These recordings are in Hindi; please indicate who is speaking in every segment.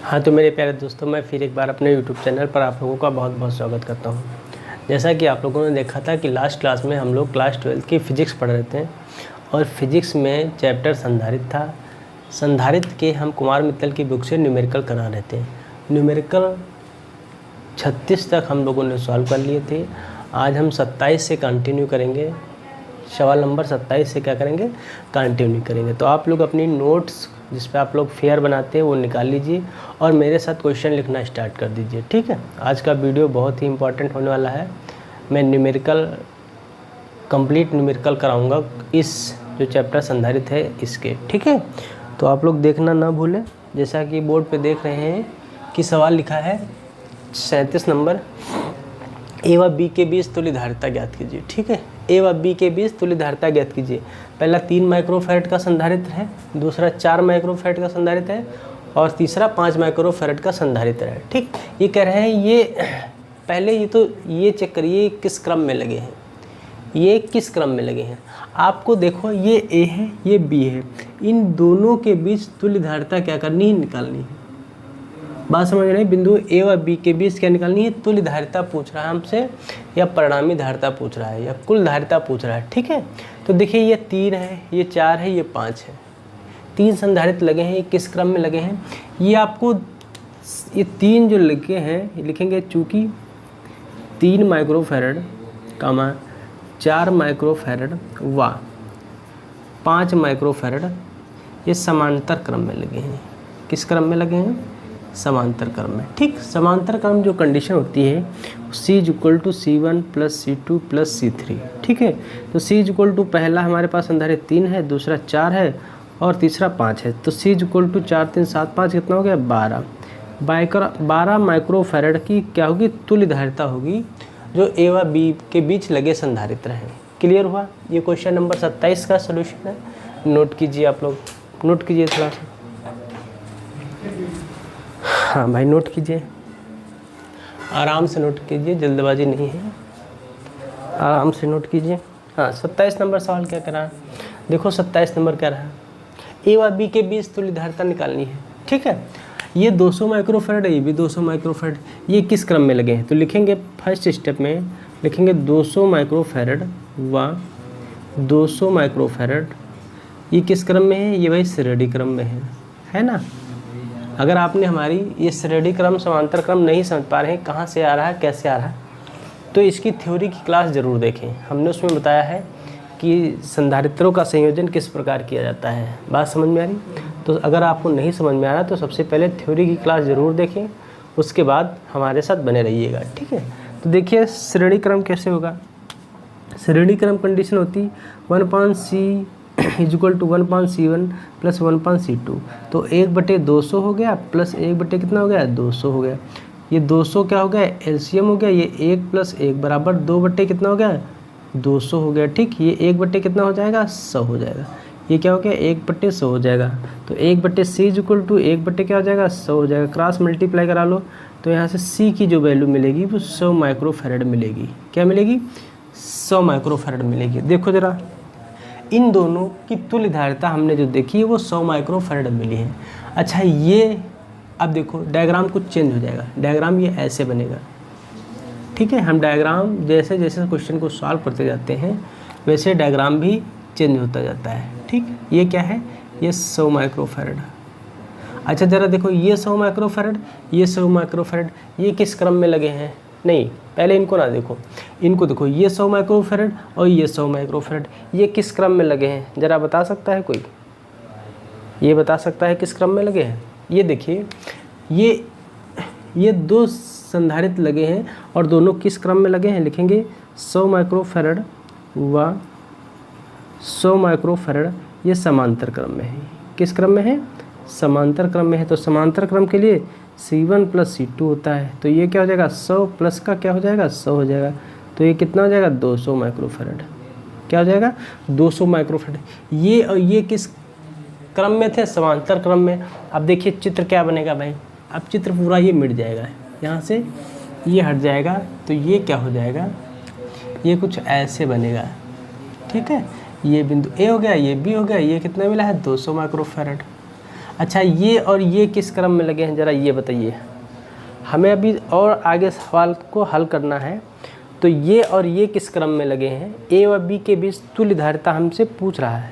Speaker 1: हाँ, तो मेरे प्यारे दोस्तों, मैं फिर एक बार अपने यूट्यूब चैनल पर आप लोगों का बहुत बहुत स्वागत करता हूँ। जैसा कि आप लोगों ने देखा था कि लास्ट क्लास में हम लोग क्लास 12 की फ़िज़िक्स पढ़ रहे थे और फिज़िक्स में चैप्टर संधारित्र था। संधारित्र के हम कुमार मित्तल की बुक से न्यूमेरिकल करा रहे थे। न्यूमेरिकल 36 तक हम लोगों ने सॉल्व कर लिए थे। आज हम 27 से कंटिन्यू करेंगे। सवाल नंबर 27 से क्या करेंगे, कंटिन्यू करेंगे। तो आप लोग अपनी नोट्स जिस पे आप लोग फेयर बनाते हैं वो निकाल लीजिए और मेरे साथ क्वेश्चन लिखना स्टार्ट कर दीजिए। ठीक है, आज का वीडियो बहुत ही इंपॉर्टेंट होने वाला है। मैं न्यूमेरिकल कंप्लीट न्यूमेरिकल कराऊंगा इस जो चैप्टर संधारित्र है इसके। ठीक है, तो आप लोग देखना ना भूलें। जैसा कि बोर्ड पे देख रहे हैं कि सवाल लिखा है 37 नंबर, ए व बी के बीच तुल्य धारिता ज्ञात कीजिए। ठीक है, ए व बी के बीच तुल्य धारिता ज्ञात कीजिए। पहला 3 माइक्रोफैरड का संधारित्र है, दूसरा 4 माइक्रोफैरड का संधारित्र है और तीसरा 5 माइक्रोफैरड का संधारित्र है। ठीक, ये कह रहे हैं ये पहले ये चेक करिए किस क्रम में लगे हैं, ये किस क्रम में लगे हैं। आपको देखो ये ए है, ये बी है, इन दोनों के बीच तुल्य धारिता क्या करनी है, निकालनी है। बात समझ रहे हैं, बिंदु ए व बी के बीच क्या निकालनी है, तुल्य धारिता पूछ रहा है हमसे या परिणामी धारिता पूछ रहा है या कुल धारिता पूछ रहा है। ठीक है, तो देखिए ये 3 है, ये 4 है, ये 5 है, 3 संधारित्र लगे हैं। ये किस क्रम में लगे हैं, ये आपको ये 3 जो लगे हैं लिखेंगे, चूँकि 3 माइक्रोफैरड कामा 4 माइक्रोफैरड व 5 माइक्रोफैरड ये समांतर क्रम में लगे हैं। किस क्रम में लगे हैं, समांतर क्रम में। ठीक, समांतर क्रम जो कंडीशन होती है C = C1 + C2 + C3। ठीक है, तो C = पहला हमारे पास संधारित्र 3 है, दूसरा 4 है और तीसरा 5 है। तो C = 4 3 7 5 कितना हो गया, 12 माइक्रोफैरड की क्या होगी, तुल्य धारिता होगी जो ए व बी के बीच लगे संधारित्र हैं। क्लियर हुआ। ये क्वेश्चन नंबर 27 का सोल्यूशन है। नोट कीजिए, आप लोग नोट कीजिए थोड़ा सा। हाँ भाई, नोट कीजिए, आराम से नोट कीजिए, जल्दबाजी नहीं है, आराम से नोट कीजिए। हाँ, 27 नंबर सवाल क्या कर रहा है, देखो 27 नंबर कह रहा है ए व बी के बीच तुल्य धारिता निकालनी है। ठीक है, ये 200 माइक्रोफैरड है, ये भी 200 माइक्रोफैरड, ये किस क्रम में लगे हैं, तो लिखेंगे फर्स्ट स्टेप में लिखेंगे 200 माइक्रोफैरड व 200 माइक्रोफैरड। ये किस क्रम में है, ये भाई श्रेणी क्रम में है ना। अगर आपने हमारी ये श्रेणी क्रम समांतर क्रम नहीं समझ पा रहे हैं, कहाँ से आ रहा है कैसे आ रहा है, तो इसकी थ्योरी की क्लास ज़रूर देखें। हमने उसमें बताया है कि संधारित्रों का संयोजन किस प्रकार किया जाता है। बात समझ में आ रही, तो अगर आपको नहीं समझ में आ रहा तो सबसे पहले थ्योरी की क्लास ज़रूर देखें, उसके बाद हमारे साथ बने रहिएगा। ठीक है, तो देखिए श्रेणी क्रम कैसे होगा। श्रेणी क्रम कंडीशन होती 1/c = 1/c1 + 1/c2। तो 1/200 हो गया प्लस 1/ कितना हो गया, 200 हो गया। ये 200 क्या हो गया, एलसीएम हो गया, ये 1 + 1 बराबर 2/ कितना हो गया, 200 हो गया। ठीक, ये 1/ कितना हो जाएगा, 100 हो जाएगा। ये क्या हो गया, 1/100 हो जाएगा। तो 1/c = 1/ क्या हो जाएगा, 100 हो जाएगा। क्रॉस मल्टीप्लाई करा लो तो यहाँ से c की जो वैल्यू मिलेगी वो 100 माइक्रोफैरड मिलेगी। क्या मिलेगी, 100 माइक्रोफैरड मिलेगी। देखो ज़रा, इन दोनों की तुल्य धारिता हमने जो देखी है वो 100 माइक्रोफैरड मिली है। अच्छा, ये अब देखो डायग्राम कुछ चेंज हो जाएगा, डायग्राम ये ऐसे बनेगा। ठीक है, हम डायग्राम जैसे जैसे क्वेश्चन को सॉल्व करते जाते हैं वैसे डायग्राम भी चेंज होता जाता है। ठीक, ये क्या है, ये 100 माइक्रोफैरड। अच्छा ज़रा देखो, ये 100 माइक्रोफैरड, ये 100 माइक्रोफैरड, ये किस क्रम में लगे हैं, नहीं पहले इनको ना देखो, इनको देखो, ये 100 माइक्रोफैरड और ये 100 माइक्रोफैरड, ये किस क्रम में लगे हैं, ज़रा बता सकता है कोई, ये बता सकता है किस क्रम में लगे हैं। ये देखिए, ये 2 संधारित्र लगे हैं और दोनों किस क्रम में लगे हैं, लिखेंगे 100 माइक्रोफैरड व 100 माइक्रोफैरड, ये समांतर क्रम में है। किस क्रम में है, समांतर क्रम में है। तो समांतर क्रम के लिए C1 + C2 होता है, तो ये क्या हो जाएगा, 100 प्लस का क्या हो जाएगा, 100 हो जाएगा। तो ये कितना हो जाएगा, 200 माइक्रोफैरड। क्या हो जाएगा, 200 माइक्रोफैरड। ये और ये किस क्रम में थे, समांतर क्रम में। अब देखिए चित्र क्या बनेगा भाई, अब चित्र पूरा ये मिट जाएगा, यहाँ से ये हट जाएगा, तो ये क्या हो जाएगा, ये कुछ ऐसे बनेगा। ठीक है, ये बिंदु ए हो गया, ये बी हो गया, ये कितना मिला है, 200 माइक्रोफैरड। अच्छा, ये और ये किस क्रम में लगे हैं ज़रा ये बताइए। हमें अभी और आगे सवाल को हल करना है। तो ये और ये किस क्रम में लगे हैं? ए व बी के बीच तुल्य धारिता हमसे पूछ रहा है।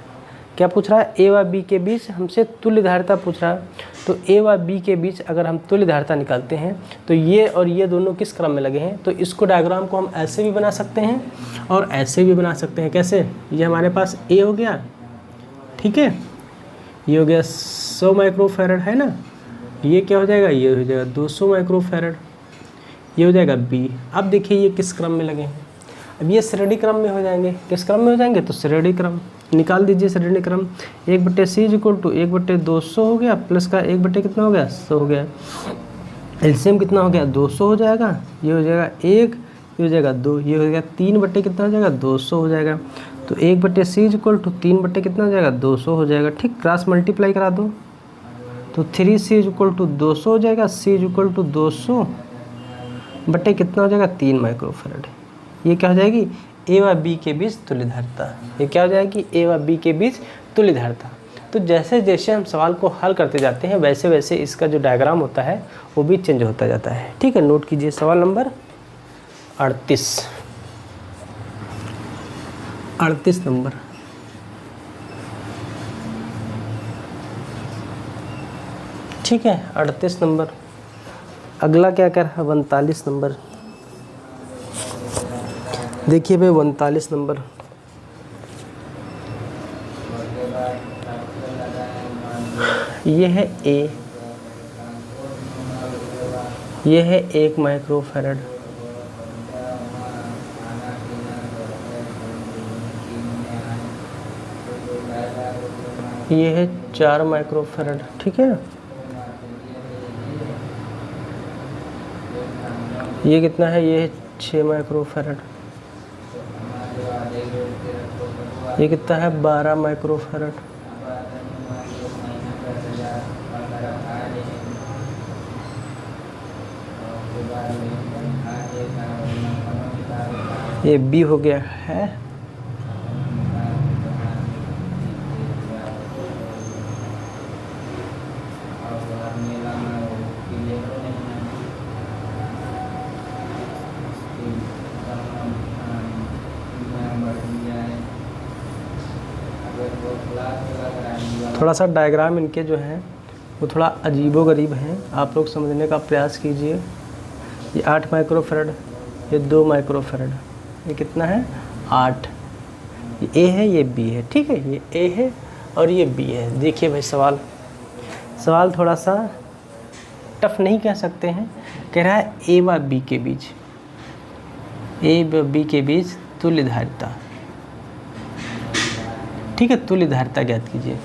Speaker 1: क्या पूछ रहा है? ए व बी के बीच हमसे तुल्य धारिता पूछ रहा है। तो ए व बी के बीच अगर हम तुल्य धारिता निकालते हैं तो ये और ये दोनों किस क्रम में लगे हैं? तो इसको डायग्राम को हम ऐसे भी बना सकते हैं और ऐसे भी बना सकते हैं। कैसे? ये हमारे पास ए हो गया, ठीक है, ये हो गया 100 माइक्रोफैरड है ना, ये क्या हो जाएगा? ये हो जाएगा 200 माइक्रोफैरड, ये हो जाएगा बी। अब देखिए ये किस क्रम में लगे हैं? अब ये श्रेणी क्रम में हो जाएंगे। किस क्रम में हो जाएंगे? तो श्रेणी क्रम। निकाल दीजिए श्रेणी क्रम। 1/c = 1/200 हो गया, प्लस का 1/ कितना हो गया? 100 हो गया। एलसीएम कितना हो गया? 200 हो जाएगा। ये हो जाएगा 1, ये हो जाएगा 2, ये हो जाएगा 3/ कितना हो जाएगा? 200 हो जाएगा। तो 1/c = 3/ कितना हो जाएगा? 200 हो जाएगा। ठीक, क्रॉस मल्टीप्लाई करा दो तो 3c = 200 हो जाएगा। c = 200 बटे कितना हो जाएगा? 3 माइक्रोफैरड। ये क्या हो जाएगी? ए व बी के बीच तुल्य धारिता। ये क्या हो जाएगी? ए व बी के बीच तुल्य धारिता। तो जैसे जैसे हम सवाल को हल करते जाते हैं वैसे वैसे इसका जो डायग्राम होता है वो भी चेंज होता जाता है। ठीक है, नोट कीजिए सवाल नंबर 38 नंबर। ठीक है, 38 नंबर। अगला क्या कर रहा है? 39 नंबर। देखिए भाई 39 नंबर। ये है ए, ये है 1 माइक्रोफैरड, ये है 4 माइक्रोफैरड। ठीक है, ये कितना है? ये है 6 माइक्रोफैरड, ये कितना है? 12 माइक्रोफैरड, ये बी हो गया है। थोड़ा सा डायग्राम इनके जो हैं वो थोड़ा अजीबोगरीब हैं, आप लोग समझने का प्रयास कीजिए। ये 8 माइक्रोफैरड, ये 2 माइक्रोफैरड, ये कितना है? 8। ये ए है, ये बी है। ठीक है, ये ए है और ये बी है। देखिए भाई सवाल थोड़ा सा टफ नहीं कह सकते हैं। कह रहा है ए व बी के बीच, ए व बी के बीच तुल्य धारिता। ठीक है, तुल्य धारिता ज्ञात कीजिए।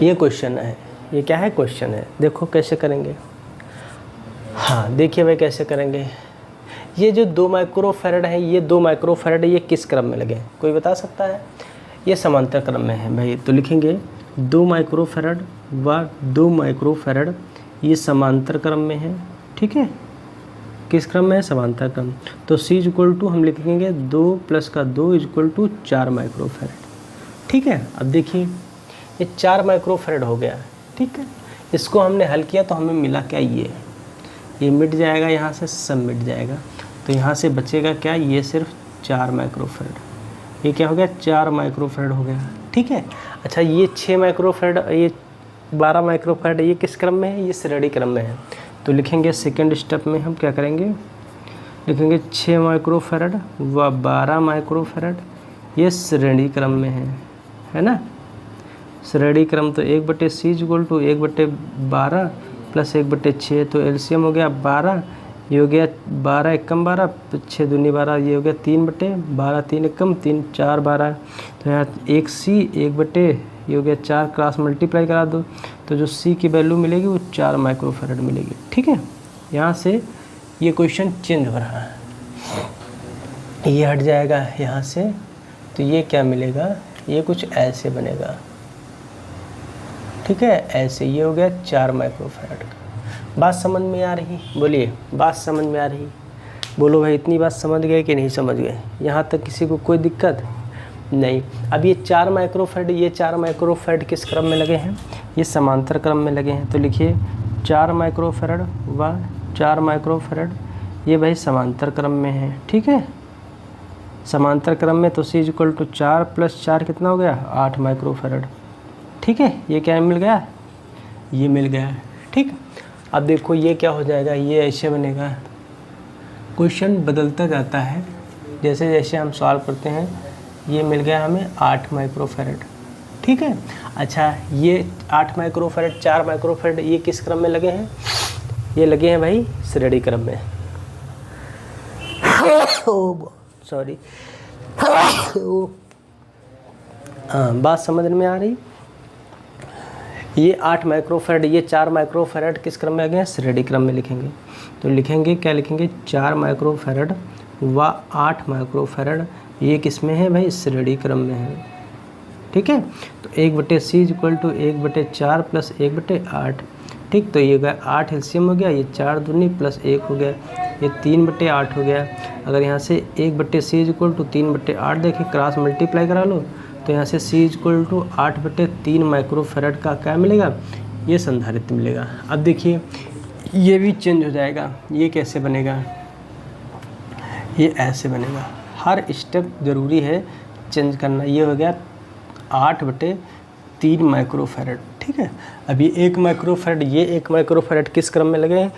Speaker 1: ये क्वेश्चन है। ये क्या है? क्वेश्चन है। देखो कैसे करेंगे। हाँ देखिए भाई कैसे करेंगे। ये जो 2 माइक्रोफैरड है, ये 2 माइक्रोफैरड, ये किस क्रम में लगे? कोई बता सकता है? ये समांतर क्रम में है भाई। तो लिखेंगे 2 माइक्रोफैरड व 2 माइक्रोफैरड, ये समांतर क्रम में है। ठीक है, किस क्रम में है? समांतर क्रम। तो c = हम लिखेंगे 2 + का 2 = 4 माइक्रोफैरड। ठीक है, अब देखिए ये 4 माइक्रोफैरड हो गया। ठीक है, इसको हमने हल किया तो हमें मिला क्या? ये मिट जाएगा, यहाँ से सब मिट जाएगा। तो यहाँ से बचेगा क्या? ये सिर्फ 4 माइक्रोफैरड। ये क्या हो गया? 4 माइक्रोफैरड हो गया। ठीक है, अच्छा ये 6 माइक्रोफैरड, ये 12 माइक्रोफैरड, ये किस क्रम में है? ये श्रेणी क्रम में है। तो लिखेंगे सेकंड स्टेप में हम क्या करेंगे? लिखेंगे 6 माइक्रोफैरड व 12 माइक्रोफैरड, ये श्रेणी क्रम में है ना? श्रेणी क्रम। तो 1/c = 1/12 + 1/6, तो एलसीएम हो गया 12, ये हो गया 12 एकम 12, 6 दूनी 12, ये हो गया 3/12, 3 एकम 3, 4 12। तो यहाँ 1c 1/, ये हो गया 4, क्रॉस मल्टीप्लाई करा दो तो जो c की वैल्यू मिलेगी वो 4 माइक्रोफैरड मिलेगी। ठीक है, यहाँ से ये क्वेश्चन चेंज हो रहा है, ये हट जाएगा यहाँ से। तो ये क्या मिलेगा? ये कुछ ऐसे बनेगा। ठीक है, ऐसे ये हो गया 4 माइक्रोफैरड का। बात समझ में आ रही? बोलिए, बात समझ में आ रही? बोलो भाई, इतनी बात समझ गए कि नहीं समझ गए? यहाँ तक किसी को कोई दिक्कत? नहीं। अब ये 4 माइक्रोफैरड, ये 4 माइक्रोफैरड किस क्रम में लगे हैं? ये समांतर क्रम में लगे हैं। तो लिखिए 4 माइक्रोफैरड व 4 माइक्रोफैरड, ये भाई समांतर क्रम में है। ठीक है, समांतर क्रम में तो C = 4 + 4 कितना हो गया? 8 माइक्रोफैरड। ठीक है, ये क्या मिल गया? ये मिल गया। ठीक, अब देखो ये क्या हो जाएगा, ये ऐसे बनेगा। क्वेश्चन बदलता जाता है जैसे जैसे हम सॉल्व करते हैं। ये मिल गया हमें 8 माइक्रोफैरड। ठीक है, अच्छा ये 8 माइक्रोफैरड 4 माइक्रोफैरड ये किस क्रम में लगे हैं? ये लगे हैं भाई श्रेणी क्रम में। सॉरी, हाँ बात समझ में आ रही? ये 8 माइक्रोफैरड, ये 4 माइक्रोफैरड किस क्रम में आ गए? श्रेणी क्रम में लिखेंगे। तो लिखेंगे क्या लिखेंगे? 4 माइक्रोफैरड व 8 माइक्रोफैरड, ये किस में है भाई? श्रेणी क्रम में है। ठीक है, तो 1/C = 1/4 + 1/8। ठीक, तो ये गया 8 एलसीएम हो गया, ये 4 दूनी +1 हो गया, ये 3/8 हो गया। अगर यहाँ से 1/C = 3/8 देखें, क्रॉस मल्टीप्लाई करा लो, तो यहाँ से C = 8/3 माइक्रोफैरड का क्या मिलेगा? ये संधारित्र मिलेगा। अब देखिए ये भी चेंज हो जाएगा। ये कैसे बनेगा? ये ऐसे बनेगा। हर स्टेप ज़रूरी है चेंज करना। ये हो गया 8/3 माइक्रोफैरड। ठीक है, अभी 1 माइक्रोफैरड, ये 1 माइक्रोफैरड किस क्रम में लगे हैं?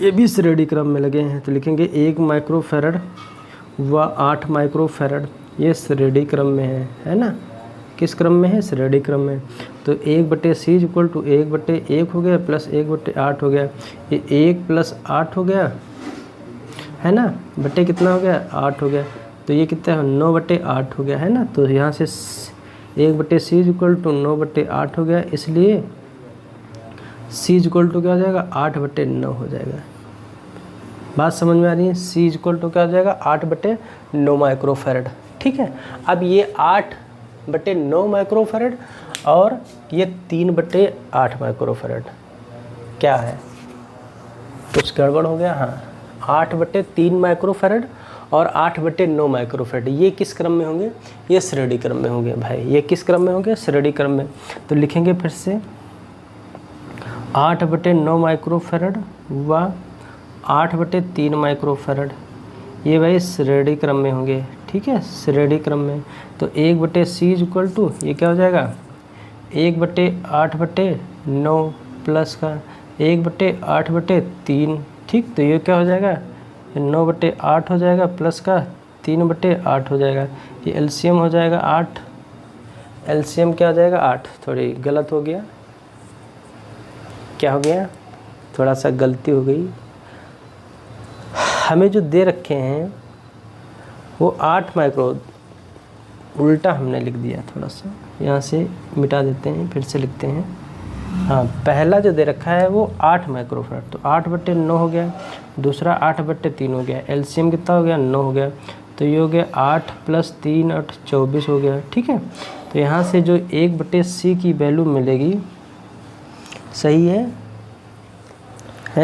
Speaker 1: ये भी श्रेणी क्रम में लगे हैं। तो लिखेंगे 1 माइक्रोफैरड व 8 माइक्रोफैरड, ये श्रेणी क्रम में है ना? किस क्रम में है? श्रेणी क्रम में। तो 1/C = 1/1 हो गया + 1/8 हो गया, ये 1 + 8 हो गया है ना, बटे कितना हो गया? 8 हो गया। तो ये कितना है? 9/8 हो गया है ना। तो यहाँ से 1/C = 9/8 हो गया, इसलिए C = क्या हो जाएगा? 8/9 हो जाएगा। बात समझ में आ रही है? C = क्या हो जाएगा? 8/9 माइक्रोफैरड। ठीक है, अब ये 8/9 माइक्रोफैरड और ये 3/8 माइक्रोफैरड क्या है? कुछ गड़बड़ हो गया? हाँ, 8/3 माइक्रोफैरड और 8/9 माइक्रोफैरड, ये किस क्रम में होंगे? ये श्रेणी क्रम में होंगे भाई। ये किस क्रम में होंगे? श्रेणी क्रम में। तो लिखेंगे फिर से 8/9 माइक्रोफैरड व 8/3 माइक्रोफैरड, ये भाई श्रेणी क्रम में होंगे। ठीक है, श्रेणी क्रम में। तो 1/C = ये क्या हो जाएगा? 1/8/9 प्लस का 1/8/3। ठीक, तो ये क्या हो जाएगा? 9/8 हो जाएगा प्लस का 3/8 हो जाएगा। ये एलसीएम हो जाएगा 8। एलसीएम क्या हो जाएगा? 8। थोड़ी गलत हो गया। क्या हो गया? थोड़ा सा गलती हो गई। हमें जो दे रखे हैं वो 8 माइक्रो, उल्टा हमने लिख दिया। थोड़ा सा यहाँ से मिटा देते हैं, फिर से लिखते हैं। हाँ, पहला जो दे रखा है वो 8 माइक्रोफैरड, तो 8/9 हो गया, दूसरा 8/3 हो गया। एलसीएम कितना हो गया? 9 हो गया। तो ये हो गया 8 + 3 8 24 हो गया। ठीक है, तो यहाँ से जो 1/C की वैल्यू मिलेगी, सही है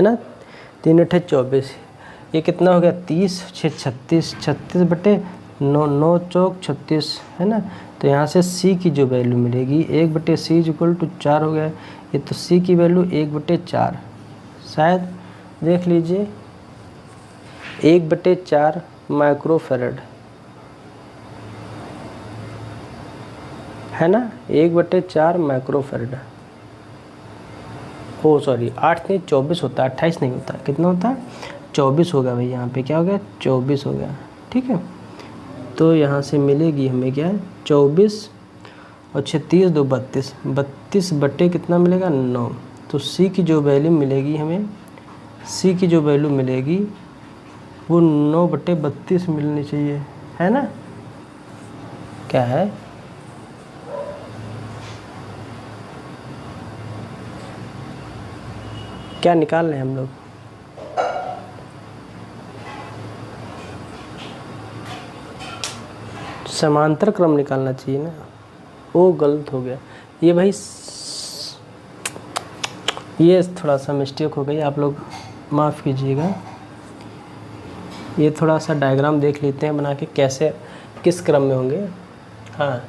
Speaker 1: ना? 3 8 24, ये कितना हो गया? 30 6 36, 36/9 9 चौक 36 है ना। तो यहाँ से C की जो वैल्यू मिलेगी 1/C = 4 हो गया। ये तो C की वैल्यू 1/4 शायद देख लीजिए, 1/4 माइक्रोफैरड है ना, 1/4 माइक्रोफैरड। ओ सॉरी, 8 नहीं 24 होता, 28 नहीं होता। कितना होता? 24 होगा भाई। यहाँ पे क्या हो गया? 24 हो गया। ठीक है, तो यहाँ से मिलेगी हमें क्या है? 24 और 36 2 32, 32 बटे कितना मिलेगा? 9। तो C की जो वैल्यू मिलेगी हमें, C की जो वैल्यू मिलेगी वो 9/32 मिलनी चाहिए, है ना? क्या है? क्या निकाल रहे हैं हम लोग? समांतर क्रम निकालना चाहिए ना। वो गलत हो गया ये भाई, ये थोड़ा सा मिस्टेक हो गई, आप लोग माफ़ कीजिएगा। ये थोड़ा सा डायग्राम देख लेते हैं बना के, कैसे किस क्रम में होंगे। हाँ,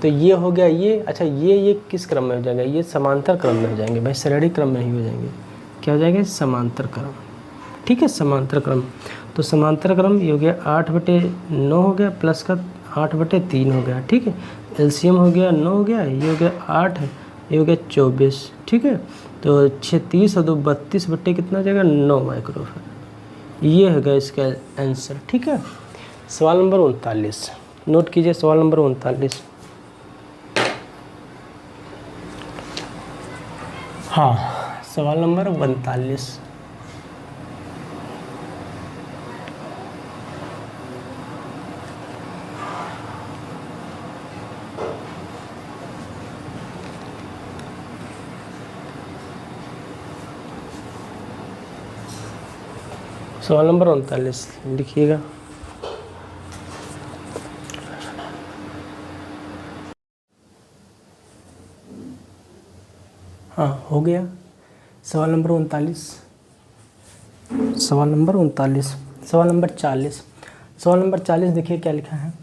Speaker 1: तो ये हो गया ये। अच्छा, ये किस क्रम में हो जाएगा? ये समांतर क्रम में हो जाएंगे भाई, श्रेणी क्रम में नहीं हो जाएंगे। क्या हो जाएंगे? समांतर क्रम। ठीक है, समांतर क्रम। तो समांतर क्रम ये हो गया 8/9 हो गया, प्लस का 8/3 हो गया। ठीक है, एलसीएम हो गया 9 हो गया, ये हो गया 8, ये हो गया 24। ठीक है, तो 36 और 2 32 बट्टे कितना हो जाएगा? 9 माइक्रोफैराड। ये है इसका आंसर। ठीक है, सवाल नंबर 39 नोट कीजिए। सवाल नंबर 39। हाँ, सवाल नंबर 39। सवाल नंबर 39 लिखिएगा। हाँ, हो गया। सवाल नंबर 39। सवाल नंबर 39। सवाल नंबर 40। सवाल नंबर 40 देखिए क्या लिखा है।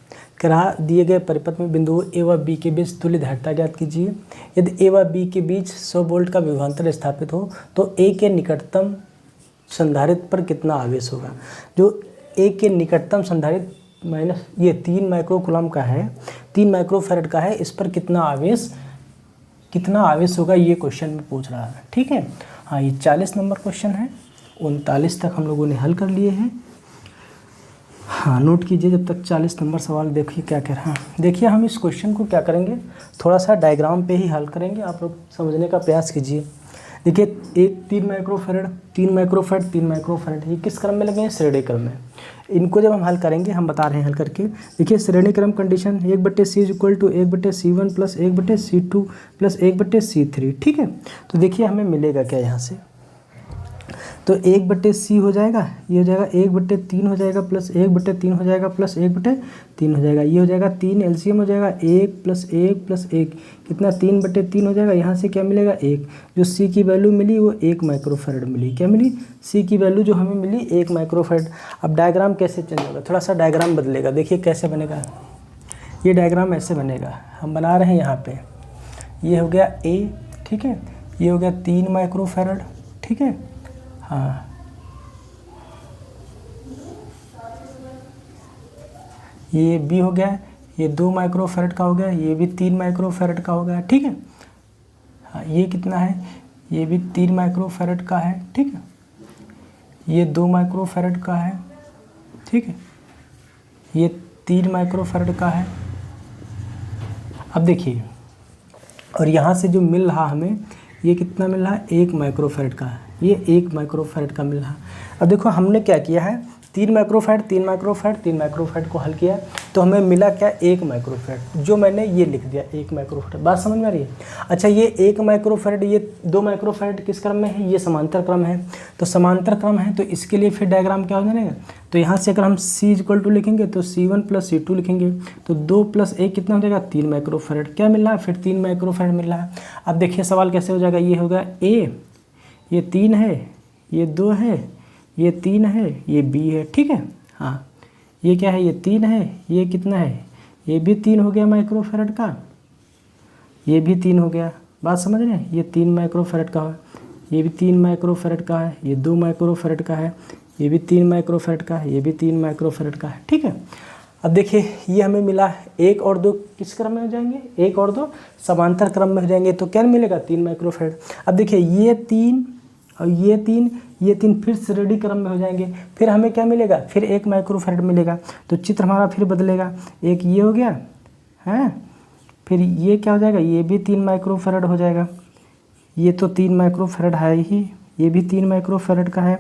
Speaker 1: कह रहा दिए गए परिपथ में बिंदुओं ए व बी के बीच तुल्य धारिता ज्ञात कीजिए। यदि ए व बी के बीच 100 वोल्ट का विभवांतर स्थापित हो तो ए के निकटतम संधारित्र पर कितना आवेश होगा? जो ए के निकटतम संधारित्र माइनस ये 3 माइक्रोकूलम का है, 3 माइक्रोफैरड का है, इस पर कितना आवेश होगा, ये क्वेश्चन में पूछ रहा है। ठीक है, हाँ, ये 40 नंबर क्वेश्चन है। 39 तक हम लोगों ने हल कर लिए हैं। हाँ, नोट कीजिए जब तक 40 नंबर सवाल। देखिए क्या कह रहा है। देखिए हम इस क्वेश्चन को क्या करेंगे, थोड़ा सा डायग्राम पे ही हल करेंगे, आप लोग समझने का प्रयास कीजिए। देखिए एक 3 माइक्रोफैरड, 3 माइक्रोफैरड, 3 माइक्रोफैरड, ये किस क्रम में लगे हैं? श्रेणी क्रम में। इनको जब हम हल करेंगे, हम बता रहे हैं हल करके। देखिए श्रेणी क्रम condition 1/c equal to 1/c1 plus 1/c2 plus 1/c3। ठीक है, तो देखिए हमें मिलेगा क्या यहाँ से, तो 1/c हो जाएगा, ये हो जाएगा 1/3 हो जाएगा, प्लस 1/3 हो जाएगा, प्लस 1/3 हो जाएगा, ये हो जाएगा 3 एलसीएम हो जाएगा 1 प्लस 1 प्लस 1 कितना 3/3 हो जाएगा। यहाँ से क्या मिलेगा? 1। जो सी की वैल्यू मिली वो 1 माइक्रोफैरड मिली। क्या मिली? सी की वैल्यू जो हमें मिली 1 माइक्रोफैरड। अब डायग्राम कैसे चेंज होगा? थोड़ा सा डायग्राम बदलेगा। देखिए कैसे बनेगा, ये डायग्राम ऐसे बनेगा। हम बना रहे हैं यहाँ पे, ये हो गया ए। ठीक है, ये हो गया 3 माइक्रोफैरड। ठीक है, हाँ, ये बी हो गया, ये 2 माइक्रोफैरड का हो गया, ये भी 3 माइक्रोफैरड का हो गया। ठीक है, हाँ, ये कितना है? ये भी 3 माइक्रोफैरड का है। ठीक है, ये 2 माइक्रोफैरड का है। ठीक है, ये 3 माइक्रोफैरड का है। अब देखिए, और यहाँ से जो मिल रहा हमें, ये कितना मिल रहा है? 1 माइक्रोफैरड का है, ये 1 माइक्रोफैरड का मिल रहा है। अब देखो हमने क्या किया है, 3 माइक्रोफैरड, 3 माइक्रोफैरड, 3 माइक्रोफैरड को हल किया, तो हमें मिला क्या? 1 माइक्रोफैरड, जो मैंने ये लिख दिया 1 माइक्रोफैरड। बात समझ में आ रही है? अच्छा, ये 1 माइक्रोफैरड, ये 2 माइक्रोफैरड किस क्रम में है? ये समांतर क्रम है। तो समांतर क्रम है तो इसके लिए फिर डायग्राम क्या हो जाएगा? तो यहाँ से अगर हम C इक्वल टू लिखेंगे तो C1 प्लस C2 लिखेंगे, तो 2 प्लस 1 कितना हो जाएगा? 3 माइक्रोफैरड। क्या मिल रहा है? फिर 3 माइक्रोफैरड मिल रहा है। अब देखिए सवाल कैसे हो जाएगा, ये होगा A, ये 3 है, ये 2 है, ये 3 है, ये B है। ठीक है, हाँ, ये क्या है? ये 3 है, ये कितना है? ये भी 3 हो गया माइक्रोफैरड का, ये भी 3 हो गया। बात समझ रहे हैं? ये 3 माइक्रोफैरड का है, ये भी 3 माइक्रोफैरड का है, ये 2 माइक्रोफैरड का है, ये भी 3 माइक्रोफैरड का है, ये भी 3 माइक्रोफैरड का है। ठीक है, अब देखिए ये हमें मिला 1 और 2 किस क्रम में हो जाएंगे? 1 और 2 समांतर क्रम में हो जाएंगे, तो क्या मिलेगा? 3 माइक्रोफैरड। अब देखिए ये 3 और ये 3 फिर श्रेणी क्रम में हो जाएंगे, फिर हमें क्या मिलेगा? फिर 1 माइक्रोफैरड मिलेगा। तो चित्र हमारा फिर बदलेगा, एक ये हो गया है, फिर ये क्या हो जाएगा? ये भी 3 माइक्रोफैरड हो जाएगा, ये तो 3 माइक्रोफैरड है ही, ये भी 3 माइक्रोफैरड का है,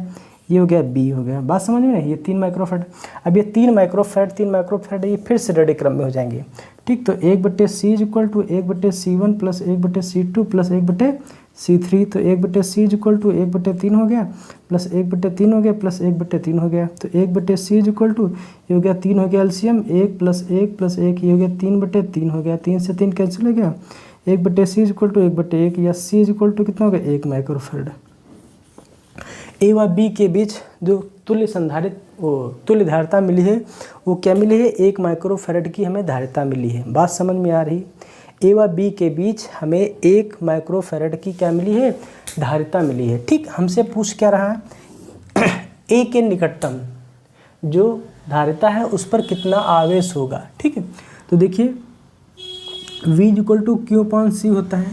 Speaker 1: ये हो गया बी हो गया। बात समझ में? ये 3 माइक्रोफैरड। अब ये 3 माइक्रोफैरड ये फिर श्रेणी क्रम में हो जाएंगे। ठीक, तो 1/c equal to 1/c1 plus 1/c2 plus 1/c3, तो 1/c इक्वल टू 1/3 हो गया, प्लस 1/3 हो गया, प्लस 1/3 हो गया, तो 1/c इक्वल टू ये हो गया 3 हो गया एलसीएम 1 प्लस 1 प्लस 1, ये हो गया 3/3 हो गया, 3 से 3 कैंसिल हो गया, 1/c इक्वल टू 1/1 या c इक्वल टू कितना हो गया? 1 माइक्रोफैरड। ए व बी के बीच जो तुल्य धारिता मिली है वो क्या मिली है, 1 माइक्रोफैरड की हमें धारिता मिली है। बात समझ में आ रही। ए व बी के बीच हमें 1 माइक्रोफैरड की क्या मिली है, धारिता मिली है। ठीक, हमसे पूछ क्या रहा है, ए के निकटतम जो धारिता है उस पर कितना आवेश होगा। ठीक है, तो देखिए V = Q/C होता है।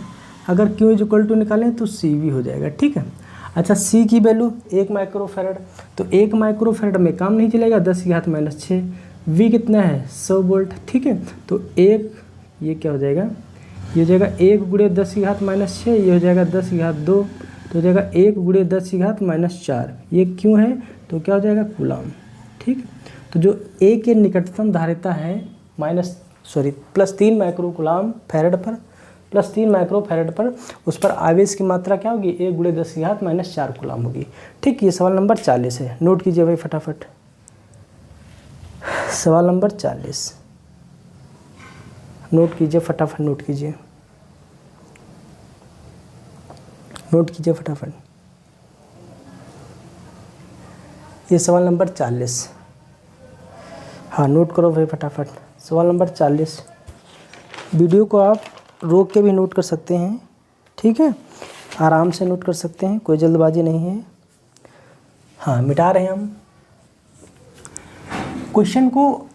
Speaker 1: अगर Q = निकालें तो CV हो जाएगा। ठीक है, अच्छा C की वैल्यू 1 माइक्रोफैरड, तो 1 माइक्रोफैरड में काम नहीं चलेगा, 10⁻⁻⁶। V कितना है, 100 वोल्ट। ठीक है, तो ये क्या हो जाएगा, ये हो जाएगा 1 × 10⁻⁻⁶, ये हो जाएगा 10⁻², तो हो जाएगा 1 × 10⁻⁴। ये क्यों है, तो क्या हो जाएगा, कूलाम। ठीक है, तो जो A के निकटतम धारिता है +3 माइक्रोकूलाम फैरड पर, +3 माइक्रोफैरड पर, उस पर आवेश की मात्रा क्या होगी, 1 × 10⁻⁴ कूलाम होगी। ठीक, ये सवाल नंबर 40 है। नोट कीजिए भाई फटाफट, सवाल नंबर 40 नोट कीजिए फटाफट, नोट कीजिए फटाफट। ये सवाल नंबर 40, हाँ नोट करो भाई फटाफट। सवाल नंबर 40, वीडियो को आप रोक के भी नोट कर सकते हैं। ठीक है, आराम से नोट कर सकते हैं, कोई जल्दबाजी नहीं है। हाँ, मिटा रहे हैं हम क्वेश्चन को।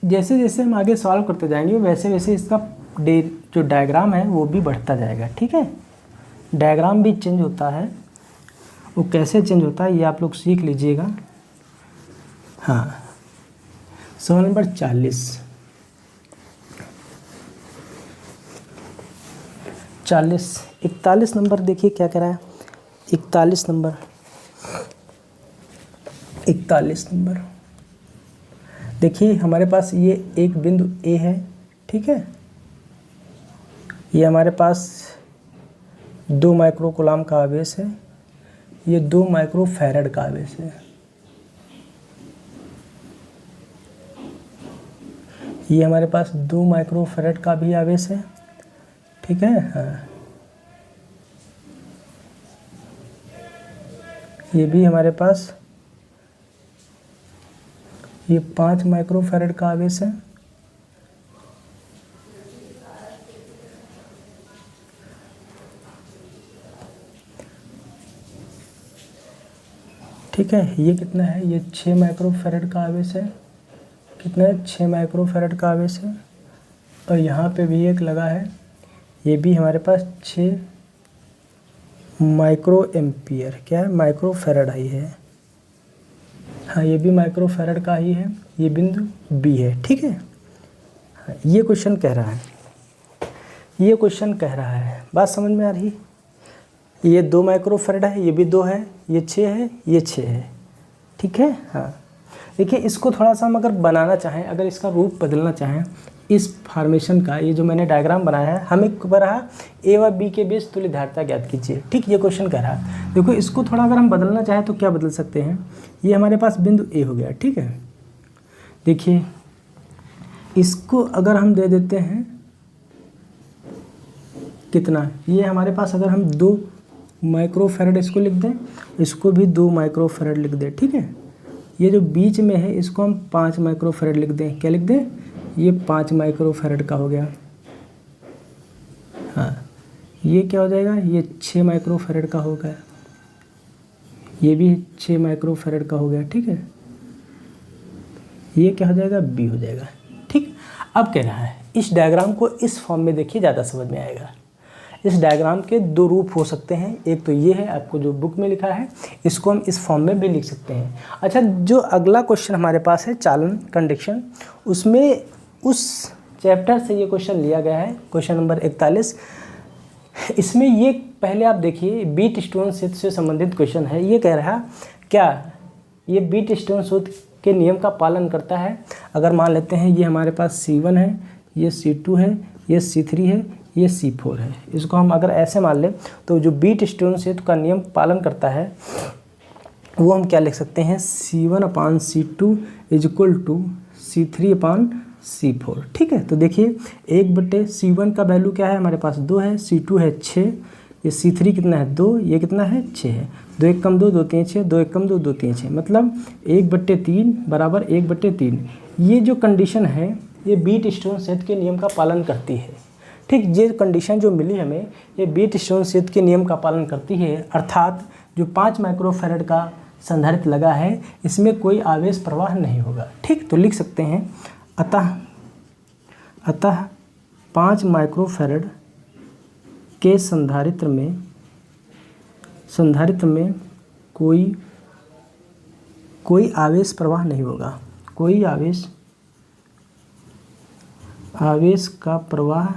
Speaker 1: जैसे जैसे हम आगे सॉल्व करते जाएंगे वैसे वैसे इसका जो डायग्राम है वो भी बढ़ता जाएगा। ठीक है, डायग्राम भी चेंज होता है, वो कैसे चेंज होता है ये आप लोग सीख लीजिएगा। हाँ, सवाल नंबर 40 41 नंबर देखिए क्या कह रहा है। 41 नंबर देखिए, हमारे पास ये एक बिंदु A है। ठीक है, ये हमारे पास 2 माइक्रोकूलाम का आवेश है, ये 2 माइक्रोफैरड का आवेश है। ये हमारे पास 2 माइक्रोफैरड का भी आवेश है। ठीक है, हाँ, ये भी हमारे पास ये 5 माइक्रोफैरड का आवेश है। ठीक है, ये कितना है, ये 6 माइक्रोफैरड का आवेश है। कितना है, 6 माइक्रोफैरड का आवेश है। और यहाँ पे भी एक लगा है, ये भी हमारे पास 6 माइक्रो एम्पियर, क्या है, माइक्रोफैरड ही है। हाँ, ये भी माइक्रोफैरड का ही है। ये बिंदु B है। ठीक है, हाँ, ये क्वेश्चन कह रहा है, बात समझ में आ रही। ये 2 माइक्रोफैरड है, ये भी 2 है, ये 6 है, ये 6 है। ठीक है, हाँ, देखिए इसको थोड़ा सा हम अगर बनाना चाहें, अगर इसका रूप बदलना चाहें, इस फॉर्मेशन का, ये जो मैंने डायग्राम बनाया है, हमें कह रहा A व B के बीच तुल्य धारिता ज्ञात कीजिए। ठीक, ये क्वेश्चन कह रहा है। देखो इसको थोड़ा अगर हम बदलना चाहें तो क्या बदल सकते हैं, ये हमारे पास बिंदु A हो गया। ठीक है, देखिए इसको अगर हम दे देते हैं कितना, ये हमारे पास अगर हम 2 माइक्रोफैरड इसको लिख दें, इसको भी 2 माइक्रोफैरड लिख दें। ठीक है, ये जो बीच में है इसको हम 5 माइक्रोफैरड लिख दें। क्या लिख दें, ये 5 माइक्रोफैरड का हो गया। हाँ, ये क्या हो जाएगा, ये 6 माइक्रोफैरड का हो गया, ये भी 6 माइक्रोफैरड का हो गया। ठीक है, ये क्या हो जाएगा, B हो जाएगा। ठीक, अब कह रहा है इस डायग्राम को इस फॉर्म में देखिए, ज़्यादा समझ में आएगा। इस डायग्राम के 2 रूप हो सकते हैं, एक तो ये है आपको जो बुक में लिखा है, इसको हम इस फॉर्म में भी लिख सकते हैं। अच्छा, जो अगला क्वेश्चन हमारे पास है चालन कंडक्शन, उसमें उस चैप्टर से ये क्वेश्चन लिया गया है, क्वेश्चन नंबर 41। इसमें ये पहले आप देखिए, बीट स्टोन सूत्र से संबंधित क्वेश्चन है। ये कह रहा क्या ये बीट स्टोन सूत्र के नियम का पालन करता है। अगर मान लेते हैं ये हमारे पास C1 है, ये C2 है, ये C3 है, ये C4 है, इसको हम अगर ऐसे मान लें तो जो बीट स्टोन सूत्र का नियम पालन करता है वो हम क्या लिख सकते हैं, C1/C2 = C3/C4। ठीक है, तो देखिए 1/C1 का वैल्यू क्या है, हमारे पास 2 है, C2 है 6,
Speaker 2: ये C3 कितना है 2, ये कितना है 6 है, 2 1 कम 2 2 3 6, 2 1 कम 2 2 3 6, मतलब 1/3 बराबर 1/3। ये जो कंडीशन है ये बीट स्टोन सेट के नियम का पालन करती है। ठीक, ये कंडीशन जो मिली हमें ये बीट स्टोन सेट के नियम का पालन करती है, अर्थात जो 5 माइक्रोफैरड का संधारित्र लगा है इसमें कोई आवेश प्रवाह नहीं होगा। ठीक, तो लिख सकते हैं अतः 5 माइक्रोफैरड के संधारित्र में कोई आवेश प्रवाह नहीं होगा, कोई आवेश का प्रवाह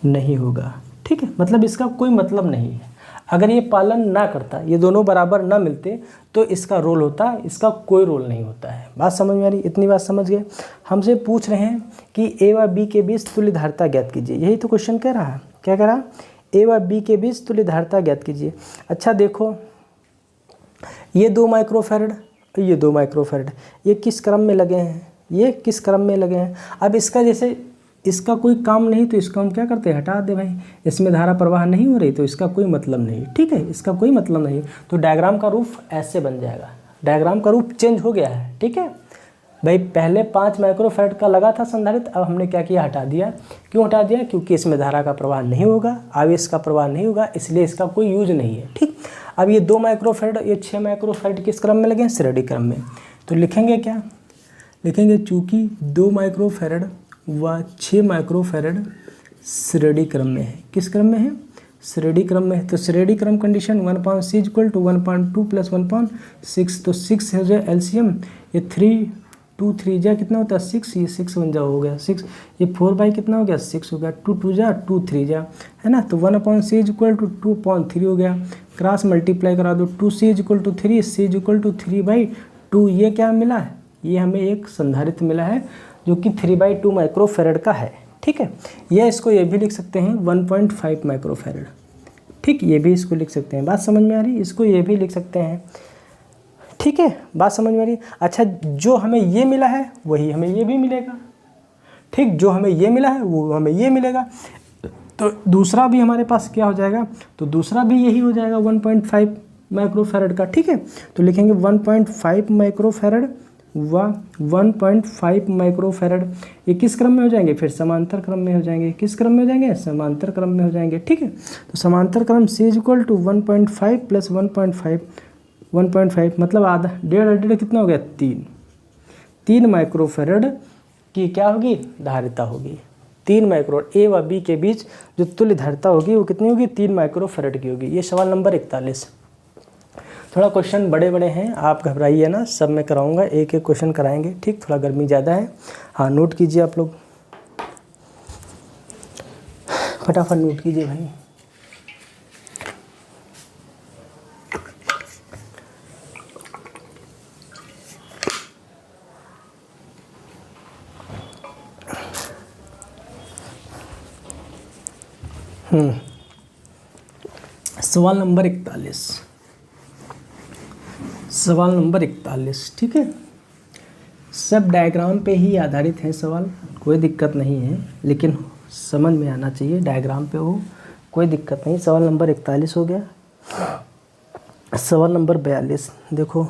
Speaker 2: नहीं होगा। ठीक है, मतलब इसका कोई मतलब नहीं है। अगर ये पालन ना करता, ये दोनों बराबर ना मिलते तो इसका रोल होता, इसका कोई रोल नहीं होता है। बात समझ में आ रही? इतनी बात समझ गए। हमसे पूछ रहे हैं कि ए व बी के बीच तुल्य धारिता ज्ञात कीजिए, यही तो क्वेश्चन कह रहा है। क्या कह रहा? ए व बी के बीच तुल्य धारिता ज्ञात कीजिए। अच्छा देखो, ये 2 माइक्रोफैरड, ये 2 माइक्रोफैरड, ये किस क्रम में लगे हैं? ये किस क्रम में लगे हैं? अब इसका जैसे इसका कोई काम नहीं तो इसको हम क्या करते हैं, हटा दे भाई, इसमें धारा प्रवाह नहीं हो रही तो इसका कोई मतलब नहीं। ठीक है, इसका कोई मतलब नहीं, तो डायग्राम का रूप ऐसे बन जाएगा। डायग्राम का रूप चेंज हो गया है। ठीक है भाई, पहले 5 माइक्रोफैरड का लगा था संधारित्र, अब हमने क्या किया, हटा दिया। क्यों हटा दिया? क्योंकि इसमें धारा का प्रवाह नहीं होगा, आवेश का प्रवाह नहीं होगा, इसलिए इसका कोई यूज नहीं है। ठीक, अब ये 2 माइक्रोफैरड, ये 6 माइक्रोफैरड किस क्रम में लगे हैं? श्रेणी क्रम में। तो लिखेंगे क्या? लिखेंगे चूँकि 2 माइक्रोफैरड व 6 माइक्रोफैरड श्रेणी क्रम में है। किस क्रम में है? श्रेणी क्रम में है। तो श्रेणी क्रम कंडीशन 1/c = 1/2 + 1/6, तो 6 है जो एलसीएम, ये 3 2 3 जा कितना होता है 6, ये 6 बन जाओ हो गया 6, ये 4 कितना हो गया 6 हो गया, 2 2 जा 2 3 जा, है ना। तो 1/c = 2.3 हो गया, क्रॉस मल्टीप्लाई करा दो, 2c = 3, c = 3/2। ये क्या मिला है? ये हमें एक संधारित्र मिला है जो कि 3/2 माइक्रोफैरड का है। ठीक है, या इसको ये भी लिख सकते हैं 1.5 माइक्रोफैरड। ठीक, ये भी इसको लिख सकते हैं। बात समझ में आ रही? इसको ये भी लिख सकते हैं। ठीक है, बात समझ में आ रही? अच्छा, जो हमें ये मिला है वही हमें ये भी मिलेगा। ठीक, जो हमें ये मिला है वो हमें ये मिलेगा, तो दूसरा भी हमारे पास क्या हो जाएगा? तो दूसरा भी यही हो जाएगा 1.5 माइक्रोफैरड का। ठीक है, तो लिखेंगे 1.5 माइक्रोफैरड व 1.5 माइक्रोफैरड, ये किस क्रम में हो जाएंगे? फिर समांतर क्रम में हो जाएंगे। किस क्रम में हो जाएंगे? समांतर क्रम में हो जाएंगे। ठीक है, तो समांतर क्रम c = 1.5 + 1.5 मतलब आधा, 1.5 कितना हो गया 3 माइक्रोफैरड की क्या होगी? धारिता होगी। 3 माइक्रो ए व बी के बीच जो तुल्य धारिता होगी वो कितनी होगी? 3 माइक्रोफैरड की होगी। ये सवाल नंबर 41। थोड़ा क्वेश्चन बड़े बड़े हैं, आप घबराइए ना, सब मैं कराऊंगा, एक एक क्वेश्चन कराएंगे। ठीक, थोड़ा गर्मी ज़्यादा है। हाँ, नोट कीजिए आप लोग, फटाफट नोट कीजिए भाई। सवाल नंबर 41, सवाल नंबर 41। ठीक है, सब डायग्राम पे ही आधारित है सवाल, कोई दिक्कत नहीं है, लेकिन समझ में आना चाहिए। डायग्राम पे हो कोई दिक्कत नहीं। सवाल नंबर 41 हो गया। सवाल नंबर 42 देखो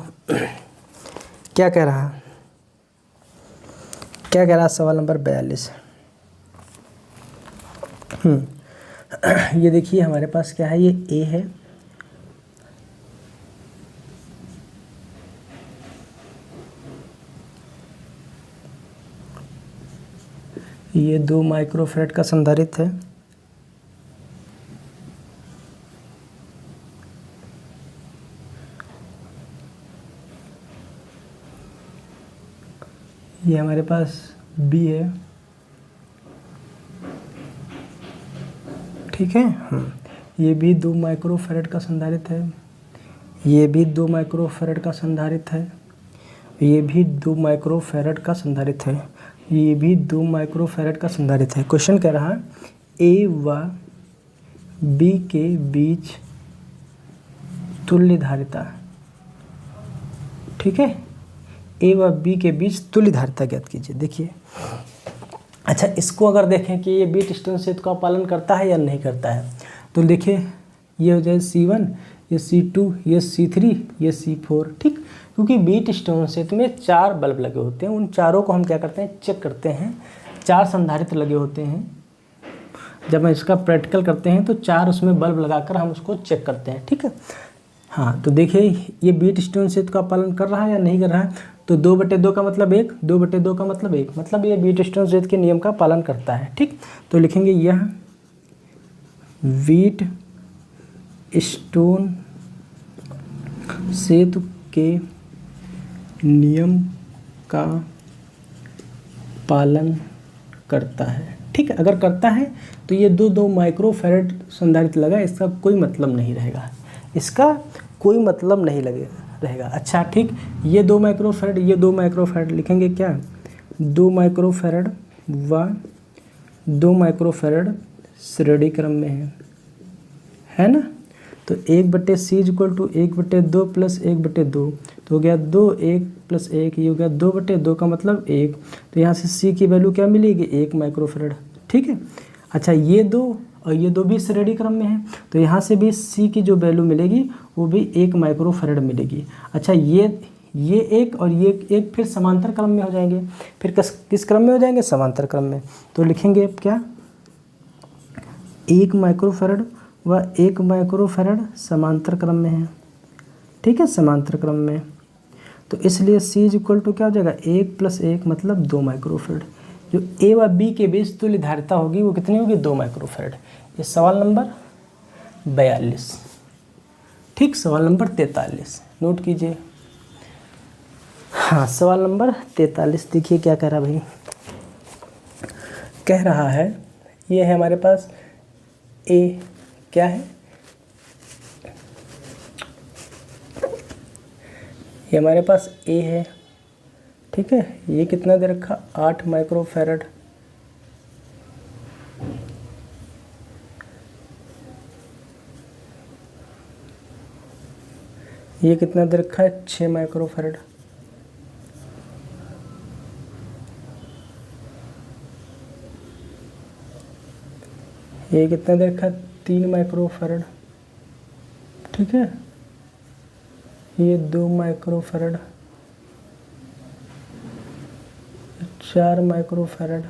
Speaker 2: क्या कह रहा है, क्या कह रहा है सवाल नंबर 42। ये देखिए हमारे पास क्या है, ये ए है, ये 2 माइक्रोफैरड का संधारित्र है, ये हमारे पास बी है। ठीक है, ये भी 2 माइक्रोफैरड का संधारित्र है, ये भी 2 माइक्रोफैरड का संधारित्र है, ये भी 2 माइक्रोफैरड का संधारित्र है, ये भी 2 माइक्रोफैरड का संधारित्र है। क्वेश्चन कह रहा है ए व बी के बीच तुल्य धारिता। ठीक है, ए व बी के बीच तुल्य धारिता ज्ञात कीजिए। देखिए, अच्छा इसको अगर देखें कि ये बीट स्टोन सेट का पालन करता है या नहीं करता है, तो देखिए ये हो जाए C1, ये C2, ये C3, ये C4, ठीक। क्योंकि व्हीटस्टोन सेट में 4 बल्ब लगे होते हैं, उन चारों को हम क्या करते हैं, चेक करते हैं। 4 संधारित्र लगे होते हैं। जब हम इसका प्रैक्टिकल करते हैं तो 4 उसमें बल्ब लगाकर हम उसको चेक करते हैं, ठीक है। हाँ, तो देखिए ये व्हीटस्टोन सेट का पालन कर रहा है या नहीं कर रहा है। तो 2/2 का मतलब 1, 2/2 का मतलब 1, मतलब ये व्हीटस्टोन सेट के नियम का पालन करता है, ठीक। तो लिखेंगे यह व्हीटस्टोन सेतु के नियम का पालन करता है, ठीक है। अगर करता है तो ये 2 माइक्रोफैरड संधारित्र लगा, इसका कोई मतलब नहीं रहेगा, इसका कोई मतलब नहीं रहेगा। अच्छा, ठीक। ये 2 माइक्रोफैरड, ये 2 माइक्रोफैरड लिखेंगे क्या, 2 माइक्रोफैरड व 2 माइक्रोफैरड श्रेणी क्रम में है ना। तो 1/C = 1/2 + 1/2, तो हो गया 2, 1 + 1, ये हो गया 2/2 का मतलब 1। तो यहाँ से C की वैल्यू क्या मिलेगी, 1 माइक्रोफैरड, ठीक है। अच्छा, ये 2 और ये 2 भी श्रेणी क्रम में है, तो यहाँ से भी C की जो वैल्यू मिलेगी वो भी 1 माइक्रोफैरड मिलेगी। अच्छा, ये 1 और ये 1 फिर समांतर क्रम में हो जाएंगे। फिर किस क्रम में हो जाएंगे, समांतर क्रम में। तो लिखेंगे क्या, 1 माइक्रोफैरड व 1 माइक्रोफैरड समांतर क्रम में है, ठीक है, समांतर क्रम में। तो इसलिए C = क्या हो जाएगा, 1 + 1 मतलब 2 माइक्रोफैरड। जो A व B के बीच तुल्य धारिता होगी वो कितनी होगी, 2 माइक्रोफैरड। ये सवाल नंबर 42, ठीक। सवाल नंबर 43 नोट कीजिए। हाँ, सवाल नंबर 43 देखिए क्या कह रहा भाई, कह रहा है ये है हमारे पास A, क्या है, ये हमारे पास A है, ठीक है। ये कितना दे रखा, 8 माइक्रोफैरड। ये कितना दे रखा है, 6 माइक्रोफैरड। ये कितना दे रखा है, 3 माइक्रोफैरड, ठीक है। ये 2 माइक्रोफैरड, 4 माइक्रोफैरड,